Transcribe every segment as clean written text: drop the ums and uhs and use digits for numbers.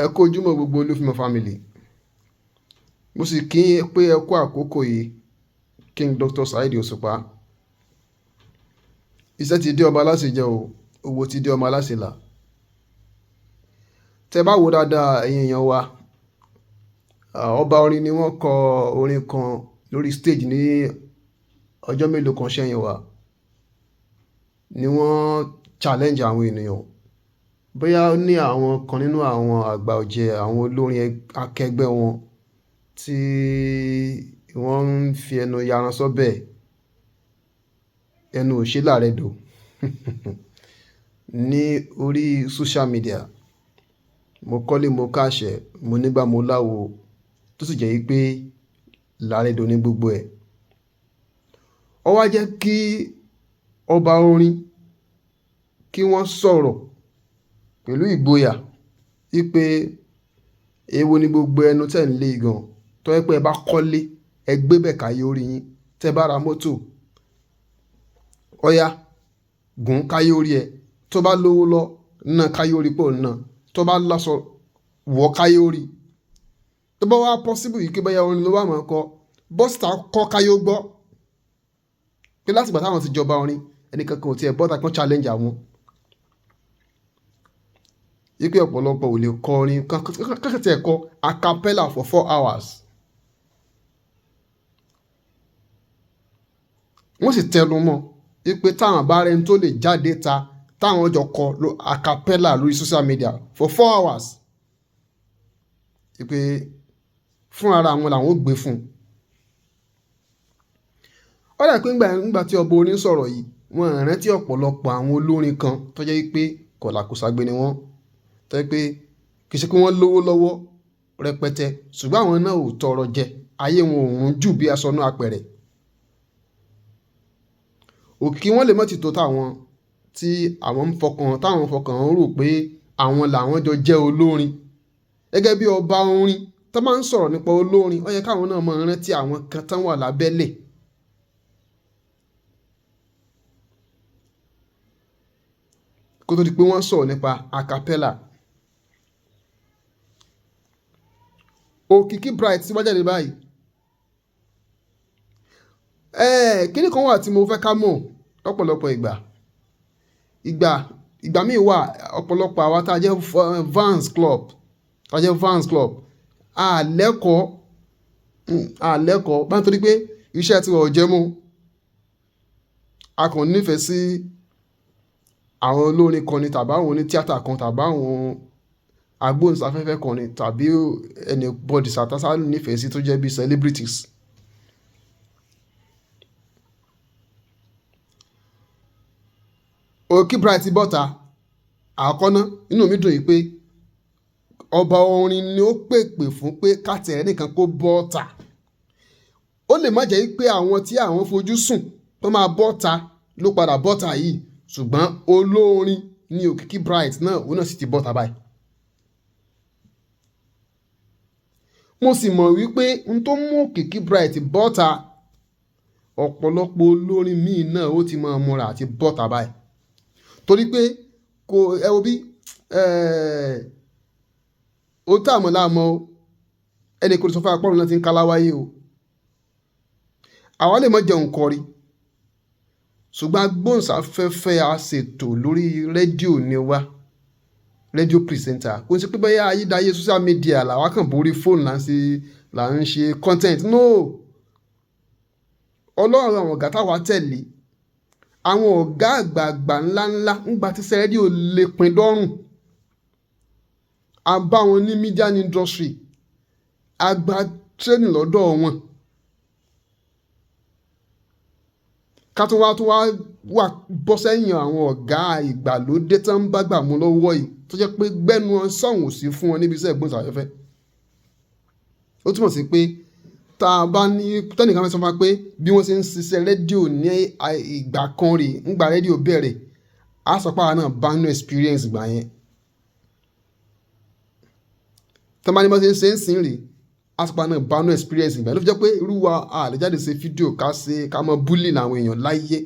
Ẹ kú ojúmọ́ gbogbo Olúfìmọ̀ family. Mo sì kí yín pé ẹ kú àkókò yìí. King Dr. Saheed Òṣùpá. Iṣẹ́ ti dé ọba aláṣẹ jẹ o, owó ti dé ọmọ aláṣẹ là. Tẹ́ bá wò dáadáa ẹ̀yin èèyàn wa, ọba orin ni wọ́n kọ orin kan lórí stage ní ọjọ́ mélòó kan sẹ́yìn wa. Ni wọ́n challenge àwọn ènìyàn. Bóyá ó ní àwọn kan nínú àwọn àgbà ọ̀jẹ̀ àwọn olórin akẹgbẹ́ wọn tí wọ́n ń fi ẹnu yaran sọ́bẹ̀, ẹnu ò ṣe láàrẹ dò ní orí social media. Mo kọ́lé mo káṣẹ̀, mo nígbà mo láwo tó sì jẹ́ wípé láàrẹ dò ní gbogbo ẹ̀. Ó wá jẹ́ kí ọba orin kí wọ́n sọ̀rọ̀ pẹ̀lú ìgboyà wípé èwo ni gbogbo ẹnu tẹ́ ń lé gan, tó yẹ pé ẹ bá kọ́lé ẹ gbé bẹ̀ káyé orí yín, tẹ́ bá ra mọ́tò ọ̀yá gùn káyé orí ẹ, tó bá lówó lọ ná káyé orí pò ná, tó bá láṣọ wọ̀ káyé orí, tó bá wá possible yìí kí bóyá orin ló wà máa kọ bọ́sítà kọ́ káyé ó gbọ́ pé láti ìgbà táwọn ti jọba orin ẹnìkankan ò tiẹ̀ bọ́ta kan challenge àwọn wípé ọ̀pọ̀lọpọ̀ ò lè kọ orin kankan tí ẹ̀ kọ a cappella for 4 hours. Wọ́n sì tẹnu mọ́ wípé táwọn bá rẹni tó lè jáde ta táwọn jọ kọ a cappella lórí social media for 4 hours wípé fún ara àwọn làwọn ò gbé fún. Ó dà pé ńgbà tí ọba orin sọ̀rọ̀ yìí wọ́n rántí ọ̀pọ̀lọpọ̀ àwọn olórin kan tó jẹ́ wípé kọ̀làkùsàgbé ni wọ́n, tó jẹ́ pé kì í ṣe pé wọ́n lówó lọ́wọ́ rẹpẹtẹ ṣùgbọ́n àwọn náà ò tọrọ jẹ, ayé wọn ò rún jù bí aṣọ náà apẹ̀rẹ̀. Òkìkí wọn lè mọ́ ti tó táwọn tí àwọn táwọn fọkàn rò pé àwọn làwọn jọ jẹ́ olórin. Gẹ́gẹ́ bí ọba orin tó máa ń sọ̀rọ̀ nípa olórin, ó yẹ káwọn náà máa rántí àwọn kan tán wà lábẹ́lẹ̀. Kó tó di pé wọ́n sọ̀rọ̀ nípa a cappella. Òkìkí Bright tí wọ́n jáde báyìí. Kíní kan wà tí mo fẹ́ ká mọ̀ lọ́pọ̀lọpọ̀ ìgbà míì wà ọ̀pọ̀lọpọ̀ àwa tá a jẹ́ Vans Club àlẹ́kọ̀ọ́ bá ń torí pé iṣẹ́ tí wọ́n jẹ́ mú a kàn nífẹ̀ẹ́ sí àwọn olórin kan ni tàbí àwọn onítíátà kan tàbí àwọn agbóhùnsáfẹ́fẹ́ kan ni tàbí anybody sàtásá nífẹ̀ẹ́ sí tó jẹ́ bí celebrities. Òkìkí Bright bọ́ta àkọ́ná inú mi dùn yìí pé ọba orin ni ó pèpè fún pé kátẹ̀ nìkan kó bọ́ta. Ó lè má jẹ́ pé àwọn tí àwọn fojú sùn tó máa bọ́ta ló padà bọ́ta yìí ṣùgbọ́n olórin ni Òkìkí Bright náà òun náà sì ti bọ́ta báyìí. Mo sì mọ̀ wípé n tó mú Òkìkí Bright bọ́ta ọ̀pọ̀lọpọ̀ olórin míì náà ó ti máa múra àti bọ́ta báyìí. Torí pé ẹ wo bí ó tà mọ́ láàmọ́ o, ẹnì kò lè sọ fún apá òun náà ti ń kaláwáyé o. Àwa lè mọ́ jẹun kọrí ṣùgbọ́n agbóhùnsáfẹ́fẹ́ aṣètò lórí rédíò ni wá, rédíò pìrìsẹ́ńtà. Kò sí pé bóyá ayédáyé social media làwa kàn borí fóònù là ń ṣe content. No, Ọlọ́run àwọn ọ̀gá táwa tẹ̀lé, àwọn ọ̀gá àgbààgbà ńláńlá ńgbà tí rédíò lè pin dọ́rùn. A bá wọn ní media industry, a gba training lọ́dọ̀ wọn. Ká tó wá bọ́ sẹ́yìn àwọn ọ̀gá ìgbàlódé tó ń bá gbà mú lọ́wọ́ yìí tó jẹ́ pé gbẹ́nu wọn sọ̀hún ò sí fún wọn níbi iṣẹ́ ìgbóhùnsáfẹ́fẹ́. Ó túmọ̀ sí pé tá a bá ní tẹ́nìkan fẹ́ sọ fún wa pé bí wọ́n ṣe ń ṣiṣẹ́ rédíò ní ìgbà kan rè ńgbà rédíò bẹ̀rẹ̀, a sọ pé àwọn náà bá nínú experience gbà yẹn. Tọ́ bá ní wọ́n ṣe ń ṣe ń sìn rè, a sọ pé àwọn náà bá nínú experience gbà yẹn. Ló fi jẹ́ pé irú wa a lè jáde ṣe fídíò ká mọ búlì làwọn èèyàn láyé.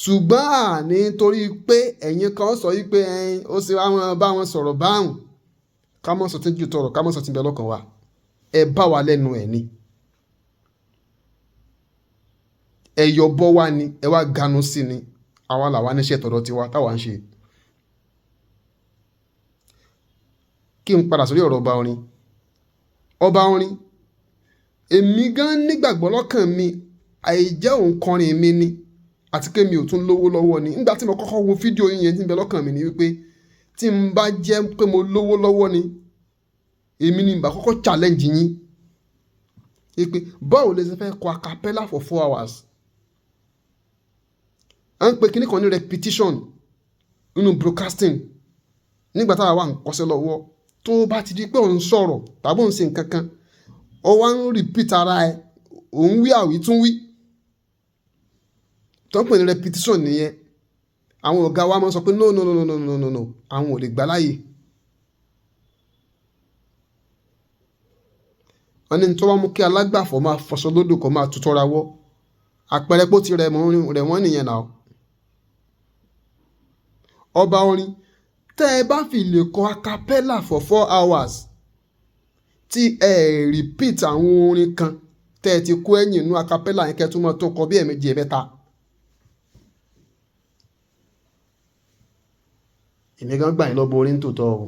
Ṣùgbọ́n àní torí pé ẹ̀yin kan sọ wípé ó ṣe wá bá wọn sọ̀rọ̀ báhùn ká mọ̀ sọ tí jù tọrọ ká mọ̀ sọ tí bẹ lọ́kàn wa ẹ bá wa lẹ́nu ẹ̀ ni ẹ yọbọ wa ni ẹ wá ganu sí ni àwa làwa níṣẹ́ tọ̀dọ̀ tiwa táwa ń ṣe. kí n padà sórí ọ̀rọ̀ ọba orin èmi gan nígbàgbọ́ lọ́kàn mi àìjẹ́ òǹkọrin mi ni àti pé mi ò tún lówó lọ́wọ́ ni nígbà tí mo kọ́kọ́ wo fídíò yẹn tí ń bẹ lọ́kàn mi ni wípé tí n bá jẹ́ pé mo lówó lọ́wọ́ ni èmi ni ìbá kọ́kọ́ challenge yín wípé báwo lè ṣe fẹ́ kọ acapella for 4 hours à ń pe kíní kan ní repetition nínú broadcasting nígbà táwa wà ń kọ́ṣẹ́ lọ́wọ́ tó bá ti di pé òun sọ̀rọ̀ tàbí òun ṣe nǹkan kan ó wá ń repeat ara ẹ̀ òun wí àwí tún wí tó ń pè ní repetition nìyẹn àwọn ọ̀gá wa máa ń sọ pé no àwọn ò lè gbà láàyè wọ́n ní tó wá mú kí alágbàfọ̀ máa fọṣọ lódò kó máa tutọ́ ra wọ́ àpẹẹrẹ pé ó ti rẹ̀ wọ́n nìyẹn náà ọba orin tẹ́ ẹ bá fi lè kọ acapella for 4 hours tí ẹ repeat àwọn orin kan tẹ́ ẹ ti kó ẹ̀yìn inú acapella yẹn kẹ́ tó mọ́ tó kọ bí ẹ̀ẹ̀mejì ẹ̀mẹ́ta èmi gan gbà yín lọ́bọ orin tòótọ́ o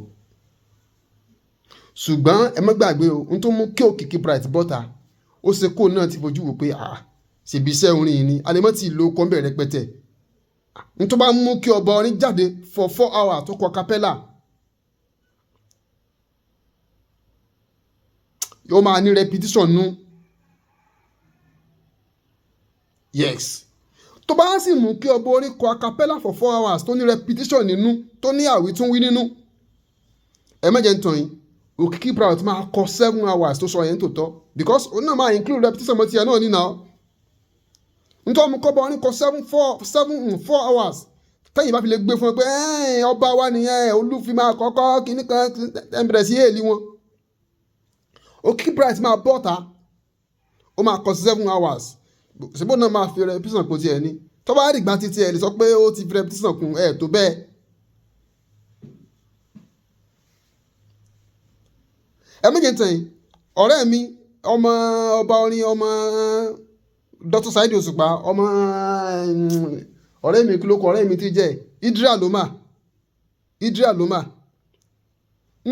ṣùgbọ́n ẹ má gbàgbé o n tó mú kí Òkìkí Bright bọ́ta ó ṣe kó náà ti fojú wò pé ṣèbí iṣẹ́ orin yìí ni alẹ́mọ́ ti lo kọ́ńbẹ̀ rẹpẹtẹ n tó bá mú kí ọba orin jáde for 4 hours tó kọ acapella yóò máa ní repetition nú yes tó bá sì mú kí ọba orin kọ acapella for 4 hours tó ní repetition nínú tó ní àwítúnwí nínú ẹ má jẹ́ ń tàn yín Òkìkí Bright máa kọ 7 hours tó sọ yẹn tó tọ́ because òun náà máa include repetition mọ́ tiẹ̀ náà nínú nítorí mo kọ́ bọ́ ní kọ 4 hours tẹ́yìn bá fi lè gbé fún ẹ pé ọba wa nìyẹn olúfi máa kọ́kọ́ kíní kan ẹ̀ bẹ̀rẹ̀ sí èèlì wọn Òkìkí Bright máa bọ́ta ó máa kọ 7 hours ṣùgbọ́n náà máa fi repetition kò tiẹ̀ ní tó bá rí ìgbà títí ẹ̀ lè sọ pé ó ti fi repetition kún ẹ̀ tó bẹ́ẹ̀. ẹ méje tẹ̀yìn ọ̀rẹ́ mi ọmọ ọba orin ọmọ Dr. Saheed Òṣùpá ọmọ ọ̀rẹ́ mi kí ló kọ ọ̀rẹ́ mi ti jẹ́ Idris Aloma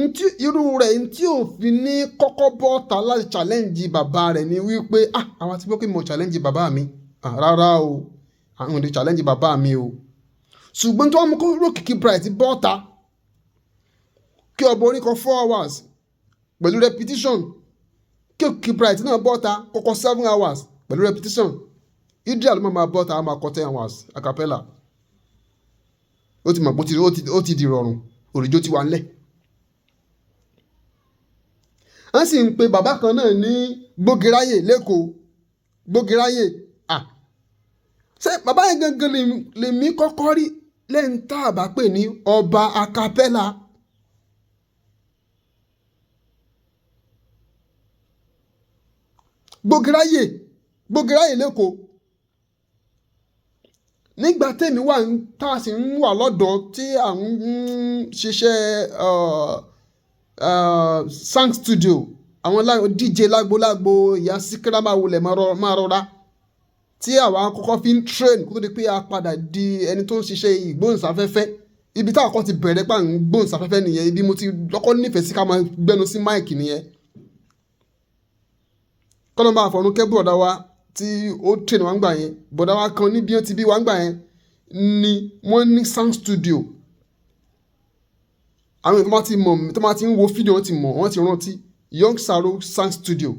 ntí irú rẹ̀ ntí òfin ní kọ́kọ́ bọ́ta láti challenge bàbá rẹ̀ ni wípé àwọn àti gbọ́ pé mo challenge bàbá mi rárá o àwọn ò lè challenge bàbá mi o ṣùgbọ́n tí wọ́n mú kó Òkìkí Bright bọ́ta kí ọba orin kọ 4 hours pẹ̀lú repetition kí Òkìkí Bright náà bọ́ta kọ́kọ́ 7 hours pẹ̀lú repetition Idris Aloma máa bọ́ta á máa kọ 10 hours acapella ó ti mọ̀ pé ó ti di rọrùn òrìjó ti wà ńlẹ̀. wọ́n sì ń pe bàbá kan náà ní Gbógeráyè lẹ́kọ̀ọ́ Gbógeráyè ṣé bàbá yẹn gangan lèmi kọ́kọ́ rí lẹ́yìn tá a bá pè ní ọba acapella. Gbógeráyè lẹ́kọ̀ọ́ nígbà tèmi wà tá a sì ń wà lọ́dọ̀ tí à ń ṣiṣẹ́ sound studio àwọn DJ lágbolágbo ìyá Síkírá máa wulẹ̀ máa rọra tí àwa kọ́kọ́ fi ń train kó tó di pé a padà di ẹni tó ń ṣiṣẹ́ ìgbóhùnsáfẹ́fẹ́ ibi táwọn kan ti bẹ̀rẹ̀ pa ń gbóhùnsáfẹ́fẹ́ nìyẹn ibi mo ti lọ́kọ́ nífẹ̀ẹ́ sí ká máa gbẹnu sí máìkì nìyẹn kọ́nà máa fọ̀nù kẹ́ bọ̀dá wa tí ó train wá ń gbà yẹn bọ̀dá wa kan níbi ó ti bí wá ń gbà yẹn ni wọ́n ní sound studio àwọn èèyàn tó máa ti ń wo fídíò wọ́n ti mọ̀ wọ́n ti rántí Young Saro sound studio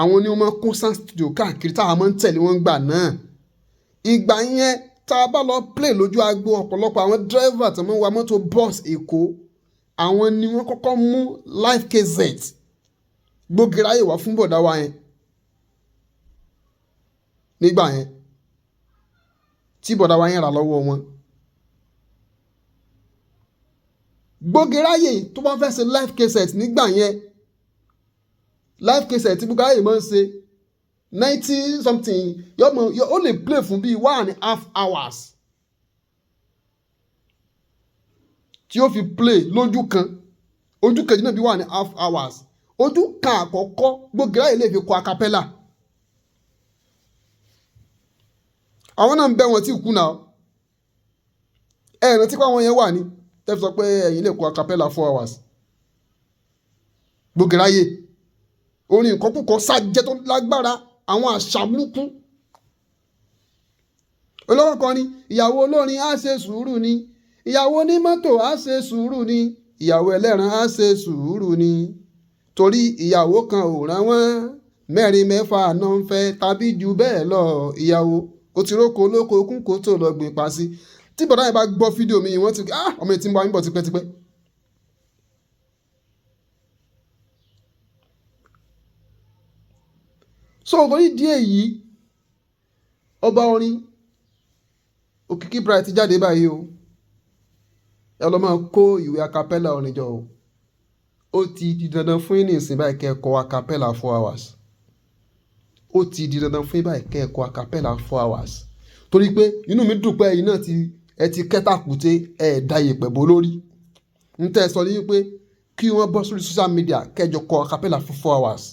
àwọn ni wọ́n máa kún sound studio káàkiri táwọn máa ń tẹ̀lé wọn gbà náà ìgbà yẹn tá a bá lọ play lójú agbo ọ̀pọ̀lọpọ̀ àwọn driver tó máa ń wa mọ́tò bus Èkó àwọn ni wọ́n kọ́kọ́ mú Live KZ Gbógeráyè wá fún bọ̀dá wa yẹn nígbà yẹn tí bọ̀dá wa yẹn rà lọ́wọ́ wọn. Gbógeráyè tó bá fẹ́ ṣe Live KZ nígbà yẹn Live KZ tí Gbógeráyè máa ń ṣe 90 something ó lè play fún bíi 1.5 hours tí ó fi play lójú kan ojú kejì náà bí 1.5 hours ojú kan àkọ́kọ́ Gbógìráyè lè fi kọ acapella àwọn náà ń bẹ́ wọn tí kú náà ẹ̀rìn tí pàwọn yẹn wà ní tẹ́fì sọ pé ẹ̀yin lè kọ acapella 4 hours Gbógìráyè orin nǹkan púpọ̀ sájẹ́ tó lágbára àwọn àṣà burúkú olówó kan ní ìyàwó olórin á ṣe sùúrù ni ìyàwó onímọ́tò á ṣe sùúrù ni ìyàwó ẹlẹ́ran á ṣe sùúrù ni torí ìyàwó kan ò rán wọ́n 4 mẹ́fà náà ń fẹ́ tàbí jù bẹ́ẹ̀ lọ ìyàwó ó ti róko olóko okùn kó tó lọ gbé pa sí tí bọ̀dá yẹn bá gbọ́ fídíò mi wọ́n ti ọmọ ètí ń bọ̀ níbọ̀ tipẹ́tipẹ́. so torí díẹ̀ yìí ọba orin Òkìkí Bright jáde báyìí o ẹ lọ máa kó ìwé acapella orin jọ o ó ti di dandan fún yín ní ìsìn báyìí kẹ́ẹ̀kọ́ acapella 4 hours ó ti di dandan fún yín báyìí kẹ́ẹ̀kọ́ acapella 4 hours torí pé inú mi dùn pé ẹ̀yin náà ẹ ti kẹ́tàkùté ẹ̀ da ìyẹ̀pẹ̀ bò lórí ń tẹ́ ẹ sọ ní pé kí wọ́n bọ́ sórí social media kẹ́jọ kọ acapella fún 4 hours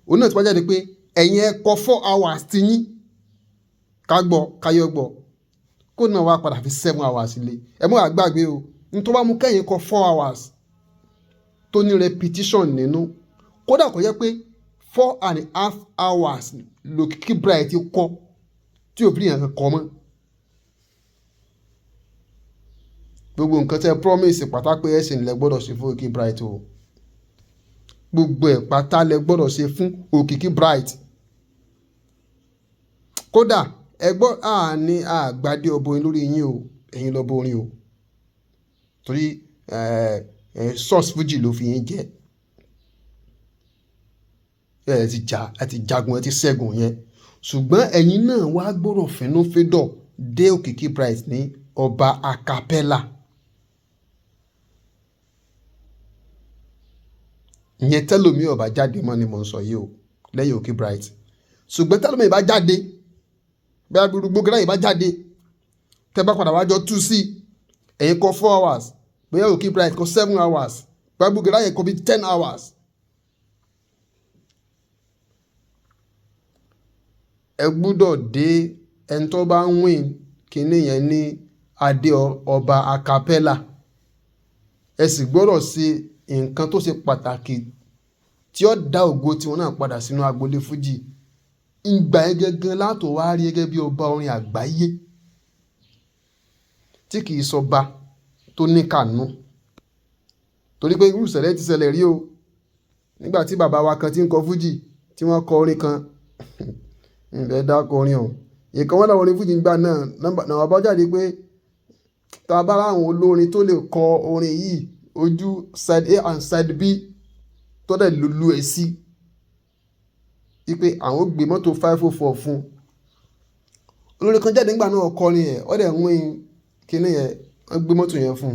òun náà ti wá jáde pé ẹ̀yin ẹ kọ 4 hours ti yín ká gbọ́ káyọ̀ gbọ́ kó náà wá padà fi 7 hours ilé ẹ mọ́ àgbàgbé o ní tó bá mú kẹ́yìn kọ 4 hours tó ní repetition nínú kódà kò yẹ pé 4.5 hours l'Òkìkí Bright kọ tí òfin yẹn kọ mọ́ gbogbo nǹkan tẹ́ promise pátá pé ẹ̀sìn lẹ gbọ́dọ̀ ṣe fún Òkìkí Bright o gbogbo ẹ̀ pátá lẹ gbọ́dọ̀ ṣe fún Òkìkí Bright kódà ẹgbọ́ àní àgbàdé ọbọrin lórí yín o ẹ̀yin lọ borin o torí source Fuji ló fi yín jẹ ẹ ti jagun ẹ ti ṣẹ́gun yẹn ṣùgbọ́n ẹ̀yin náà wá gbọ́dọ̀ fínúfíndọ̀ dé Òkìkí Bright ní ọba acapella ìyẹn tẹ́lómi ọba jáde mọ́ ni mò ń sọ yìí o lẹ́yìn Òkìkí Bright ṣùgbọ́n tẹ́lómi ìbá jáde bí agbèrú Gbógìráyè bá jáde tẹ́ bá padà wájọ tú sí ẹ̀yin kọ 4 hours bóyá Òkìkí Bright kọ 7 hours bóyá Gbógìráyè kọ bí 10 hours ẹ gbúdọ̀ dé ẹni tó bá ń win kíní yẹn ní adé ọba acapella ẹ sì gbọ́dọ̀ ṣe nǹkan tó ṣe pàtàkì tí ó dá ògo tiwọn náà padà sínú agboolé Fuji ìgbà yẹn gẹ́gẹ́ látò wá rí gẹ́gẹ́ bí ọba orin àgbáyé tí kìí sọba tó ní kànú torí pé irú ìṣẹ̀lẹ̀ ti ṣẹlẹ̀ rí o nígbà tí bàbá wa kan tí ń kọ Fuji tí wọ́n kọ orin kan ìfẹ́ dákọ orin ọ̀hún ìkan wọ́n láwọn orin Fuji gbà náà wọ́n bá jáde pé tá a bá láwọn olórin tó lè kọ orin yìí ojú side A and side B tó dẹ̀ lulu ẹ̀ sí wípé àwọn gbé mọ́tò 504 fún olórin kan jáde nígbà náà kọrin ẹ̀ ọ́ dẹ̀ ń wín kíní yẹn wọ́n gbé mọ́tò yẹn fún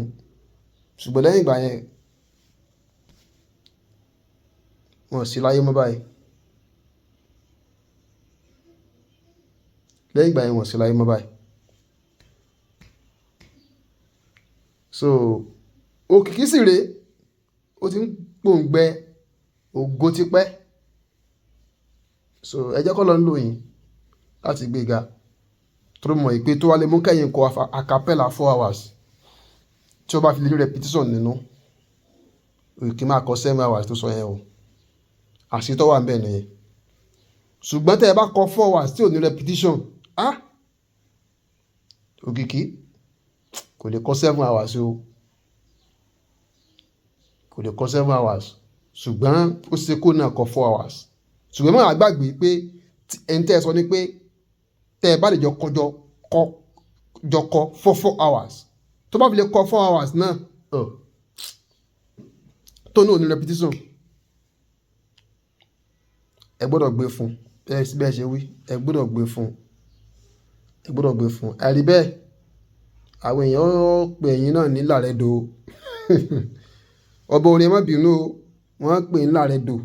ṣùgbọ́n lẹ́yìn ìgbà yẹn wọ́n sì láyé mọ́ báyìí lẹ́yìn ìgbà yẹn wọ́n sì láyé mọ́ báyìí so Òkìkí sì rèé ó ti ń pòǹgbẹ ògo tipẹ́ so ẹ jẹ́ kọ́ lọ ń lò yín láti gbéga tó mọ̀ ìpè tó wá lè mú kẹ́yìn kọ acapella 4 hours tí ó bá fi lè rí repetition nínú Òkìkí máa kọ 7 hours tó sọ yẹn o àṣetọ́ wà ń bẹ̀ nìyẹn ṣùgbọ́n tẹ́ ẹ bá kọ 4 hours tí ò ní repetition Òkìkí kò lè kọ 7 hours o kò lè kọ 7 hours ṣùgbọ́n ó ṣe kó náà kọ 4 hours ṣùgbọ́n mọ́ àgbàgbé pé ẹni tẹ́ ẹ sọ ni pé tẹ́ ẹ bá lè jọ kọ 4 hours tó bá fi lè kọ 4 hours náà tó ní òní repetition ẹ gbọ́dọ̀ gbé fún bẹ́ẹ̀ ṣe wí ẹ gbọ́dọ̀ gbé fún àrí bẹ́ẹ̀ àwọn èèyàn pè ẹ̀yìn náà ní Làrẹ́dò ọba orin ẹ má bínú wọ́n pè ní Làrẹ́dò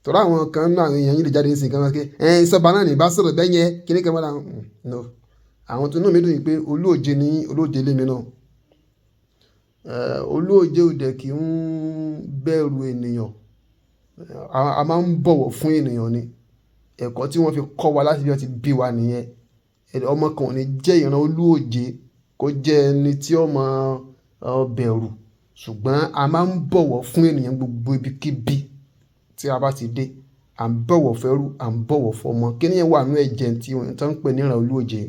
tọ́lá àwọn kan náà àwọn èèyàn yìí lè jáde sí nǹkan wáṣẹ́ ìsọba náà ní bá sọ̀rọ̀ bẹ́yẹ kíní kan mọ́ra no àwọn tó náà mi dùn yìí pé olóòjé ní olóòjé lèmi náà Olóòjé ò dẹ̀ kí ń bẹ̀rù ènìyàn. A máa ń bọ̀wọ̀ fún ènìyàn ni. Ẹ̀kọ́ tí wọ́n fi kọ́ wa láti bí wọ́n ti bí wa nìyẹn. Ọmọ kan ò ní jẹ́ ìran olóòjé kó jẹ́ ẹni tí ó máa bẹ̀rù. Ṣùgbọ́n a máa ń bọ̀wọ̀ fún ènìyàn gbogbo ibikíbi tí a bá ti dé. À ń bọ̀wọ̀ fẹ́rú, à ń bọ̀wọ̀ fọmọ. Kí ni yẹn wà nínú ẹ̀jẹ̀ tí wọ́n ń pè ní ìran olóòjé.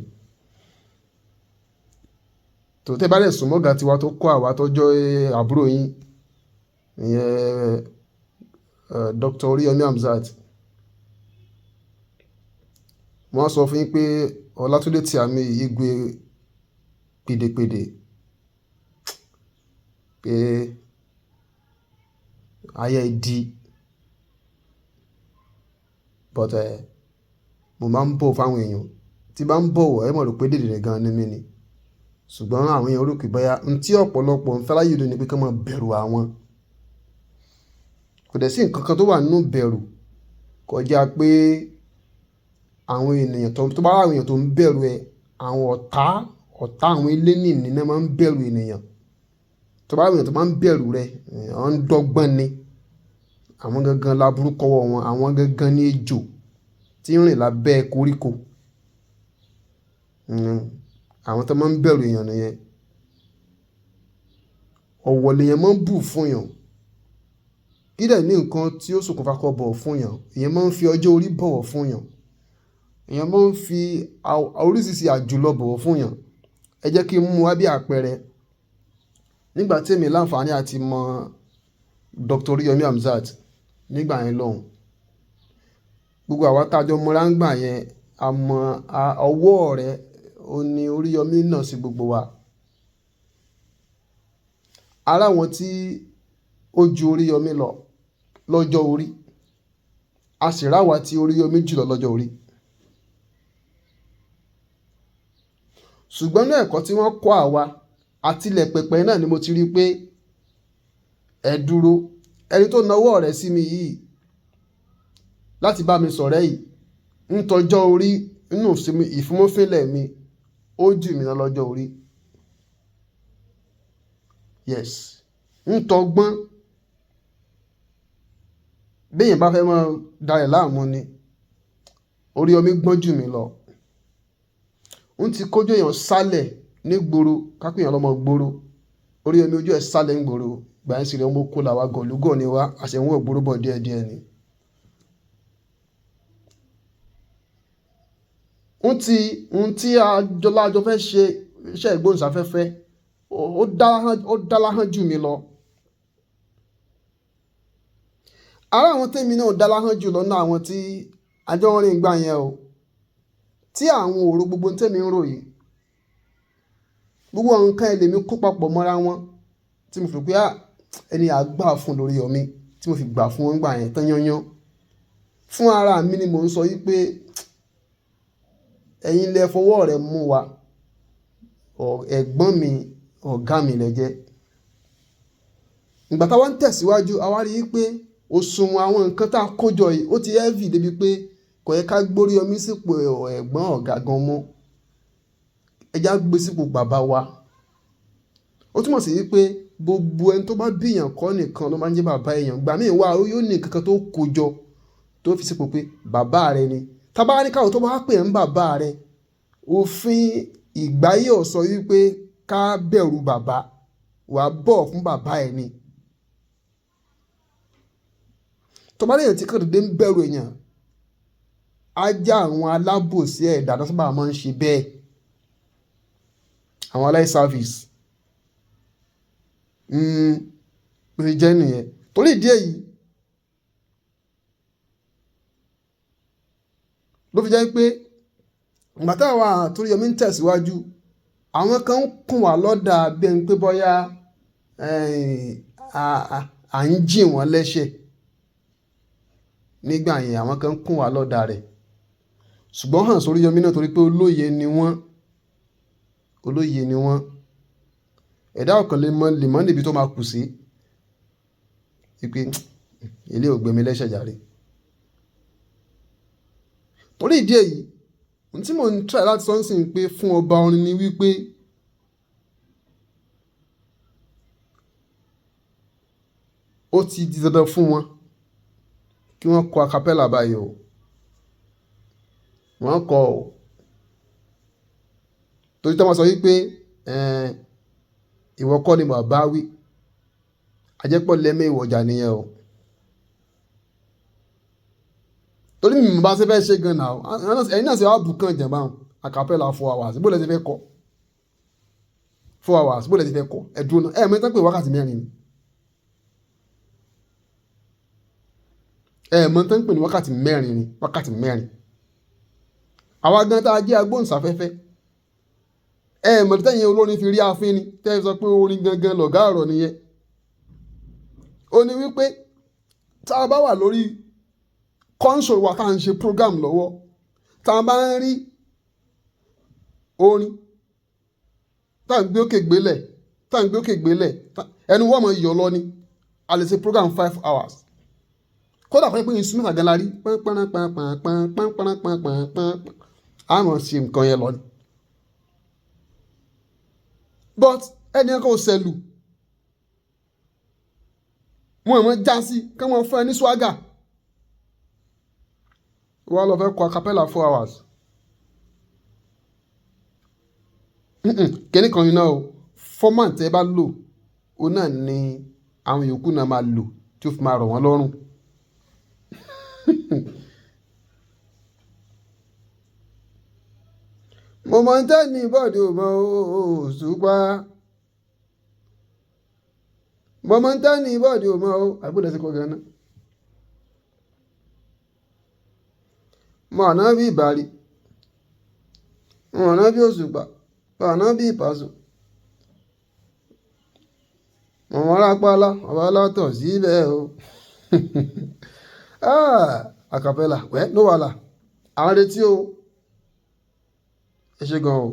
Tẹ́ bá dẹ̀ sún mọ́gà tiwa tó kọ́ àwa tọ́jọ́ àbúrò yín, ìyẹn Dr. Oriyomi Hamzat. Wọ́n sọ fún yín pé Ọlátúndé Tíàmì Igwe pèdèpèdè pé ayé di. But mo máa ń bọ̀ fáwọn èèyàn. Tí bá ń bọ̀wọ̀, ẹ mọ̀ rò pé dèdè gan ni mí ni. Ṣùgbọ́n àwọn èèyàn rò pé bóyá tí ọ̀pọ̀lọpọ̀ ń fẹ́ láyé lónìí pé kí wọ́n máa bẹ̀rù àwọn. Kò dẹ̀ sí nǹkan kan tó wà nínú bẹ̀rù kọjá pé àwọn ènìyàn tó bá àwọn èèyàn tó ń bẹ̀rù àwọn ọ̀tá àwọn ilé nìní náà máa ń bẹ̀rù ènìyàn. Tó bá àwọn èèyàn tó máa ń bẹ̀rù rẹ̀, wọ́n ń dọ́gbọ́n ni. Àwọn gangan láburú kọ́wọ́ wọn, àwọn gangan ní ejò tí ń rìn lábẹ́ koríko. Àwọn tó máa ń bẹ̀rù èèyàn nìyẹn. Ọ̀wọ̀ lèèyàn máa ń bù fún èèyàn. Kí dẹ̀ ní nǹkan tí ó ṣokùnfà kó bọ̀wọ̀ fún èèyàn. Èèyàn máa ń fi ọjọ́ orí bọ̀wọ̀ fún èèyàn. Èèyàn máa ń fi oríṣiríṣi àjùlọ bọ̀wọ̀ fún èèyàn. Ẹ jẹ́ kí n mú wá bí àpẹẹrẹ. Nígbà tí èmi láǹfààní àti mọ Dr. Oriyomi Hamzat nígbà yẹn lọ́hùn. Gbogbo àwa tájọ mọ́ra ń gbà yẹn, a mọ ọwọ́ rẹ̀ ó ní Oriyomi náà sí gbogbo wa. Ara wọn tí ó ju Oriyomi lọ lọ́jọ́ orí. A sì ráwa tí Oriyomi jùlọ lọ́jọ́ orí. Ṣùgbọ́n ní ẹ̀kọ́ tí wọ́n kọ́ àwa àtilẹ̀ pẹ̀pẹ̀ náà ni mo ti rí pé ẹ dúró. Ẹni tó nawọ́ rẹ̀ sí mi yìí láti bá mi sọ̀rẹ́ yìí ń tọjọ́ orí nínú ìfúnmọ́fínlẹ̀ mi, ó jù mí lọ lọ́jọ́ orí. Yes. Ń tọgbọ́n. Bí èèyàn bá fẹ́ máa darẹ̀ láàmú ni, Oriyomi gbọ́n jù mí lọ. Ń ti kójú èèyàn sálẹ̀ ní gboro, kápẹ́ èèyàn lọ́mọ gboro. Oriyomi ojú ẹ̀ sálẹ̀ ń gboro. Ìgbà yẹn sì rẹ̀ ọmọ kó làwa gọ̀lúgọ̀ ni wá, àṣẹ ń wọ̀ gboro bọ̀ díẹ̀díẹ̀ ni. Ń tí àjọ fẹ́ ṣe iṣẹ́ ìgbóhùnsáfẹ́fẹ́, ó dá láhàn jù mí lọ. Ara àwọn tèmi náà dá láhàn jù lọ náà àwọn tí àjọ wọn rìn gbà yẹn o. Tí àwọn òru gbogbo tèmi ń rò yìí. Gbogbo àwọn nǹkan ẹlẹ́mi kó papọ̀ mọ́ra wọn. Tí mo fi pé ẹni àgbà fún Oriyomi, tí mo fi gbà fún wọn gbà yẹn tán yányán. Fún ara mi ni mò ń sọ yìí pé ẹ̀yin lẹ fọwọ́ rẹ̀ mú wa. Ẹ̀gbọ́n mi, ọ̀gá mi lẹ jẹ́. Ìgbà táwa ń tẹ̀síwájú, a wá rí i pé òṣùwọ̀n àwọn nǹkan tá a kó jọ yìí ó ti heavy débi pé kò yẹ ká gbé Oriyomi sípò ẹ̀gbọ́n ọ̀gá gan mọ́. Ẹ já gbé sípò bàbá wa. Ó túmọ̀ sí wípé gbogbo ẹni tó bá bí èèyàn kọ́ nìkan ló máa ń jẹ́ bàbá èèyàn. Ìgbà míì wà ó yóò ní nǹkan kan tó kó jọ tó fi sípò pé bàbá rẹ ni. Tá bá ní káwọn tó bá pè ń bàbá rẹ, òfin ìgbáyé ò sọ wípé ká bẹ̀rù bàbá, wà bọ̀ fún bàbá ẹ ni. Tó bá lèyàn tí kàn dédé ń bẹ̀rù èèyàn, á já àwọn alábòsí ẹ̀dá tó sábà máa ń ṣe bẹ́ẹ̀. Àwọn aláìsáfìsì. Bó ṣe jẹ́ nìyẹn. Torí ìdí èyí ló fi jẹ́ pé ìgbà táwa àti Oriyomi ń tẹ̀síwájú, àwọn kan ń kùn wá lọ́dà bí ẹni pé bóyá à ń jì wọ́n lẹ́sẹ̀. Nígbà yẹn àwọn kan ń kùn wá lọ́dà rẹ̀. Ṣùgbọ́n hàn sórí Oriyomi náà torí pé olóye ni wọ́n. Olóye ni wọ́n. Ẹ̀dá ọ̀kan lè mọ̀ níbi tó máa kù sí. Wípé ilé ò gbé mi lẹ́sẹ̀ jàre. Torí ìdí èyí, ohun tí mò ń try láti sọ nísìnyí pé fún ọba orin ni wípé ó ti di dandan fún wọn kí wọ́n kọ acapella báyìí o wọ́n kọ o torí tí wọ́n sọ wípé ìwọ kọ́ ni màá bá wí ajẹ́pọ̀ lẹ́mẹ̀ ìwọ̀jà nìyẹn o torí mi bá ṣe fẹ́ ṣe gan náà ẹ̀yin náà ṣe wá bù kàn jẹ̀ báwọn acapella 4 hours bó lẹ ti fẹ́ kọ 4 hours bó lẹ ti fẹ́ kọ ẹ̀dùn náà mẹ́ta pé wákàtí mẹ́rin ni mẹ́ta pé ní wákàtí mẹ́rin ni wákàtí mẹ́rin àwa gan tá a jẹ́ agbóhùnsáfẹ́fẹ́ mọ̀tẹ́yìn olórin fi rí afín ni tẹ́ sọ pé orin gangan lọ̀gá ọ̀rọ̀ nìyẹn ó ní wípé tá a bá wà lórí console wa tá à ń ṣe program lọ́wọ́ tá a bá ń rí orin tá à ń gbé òkè gbélẹ̀ tá à ń gbé òkè gbélẹ̀ ẹnu wọ́n mọ̀ yọ̀ lọ ni a lè ṣe program 5 hours kódà pé instrument àgànlá rí a mọ̀ sí nǹkan yẹn lọ ni but ẹni ẹ̀kọ́ sẹ́lù wọn mọ̀ já sí kí wọ́n fún ẹ ní swagger wọ́n lọ fẹ́ kọ acapella 4 hours kíní kan yìí náà o format ẹ bá lò ó náà ni àwọn yòókù náà máa lò tí ó fi máa rọ̀ wọ́n lọ́rùn mo mọ̀ ń tẹ́ ní bọ́ọ̀dù mọ́ Òṣùpá mo mọ̀ ń tẹ́ ní bọ́ọ̀dù mọ́ àgbọ̀dọ̀ sí kọ́ gan náà mo àná bí ìbàrí mo àná bí Òṣùpá mo àná bí ìpàṣọ mo mọ̀ rápálá ọba látọ̀ síbẹ̀ o acapella ló wà là àwọn retí o ẹ ṣé gan o.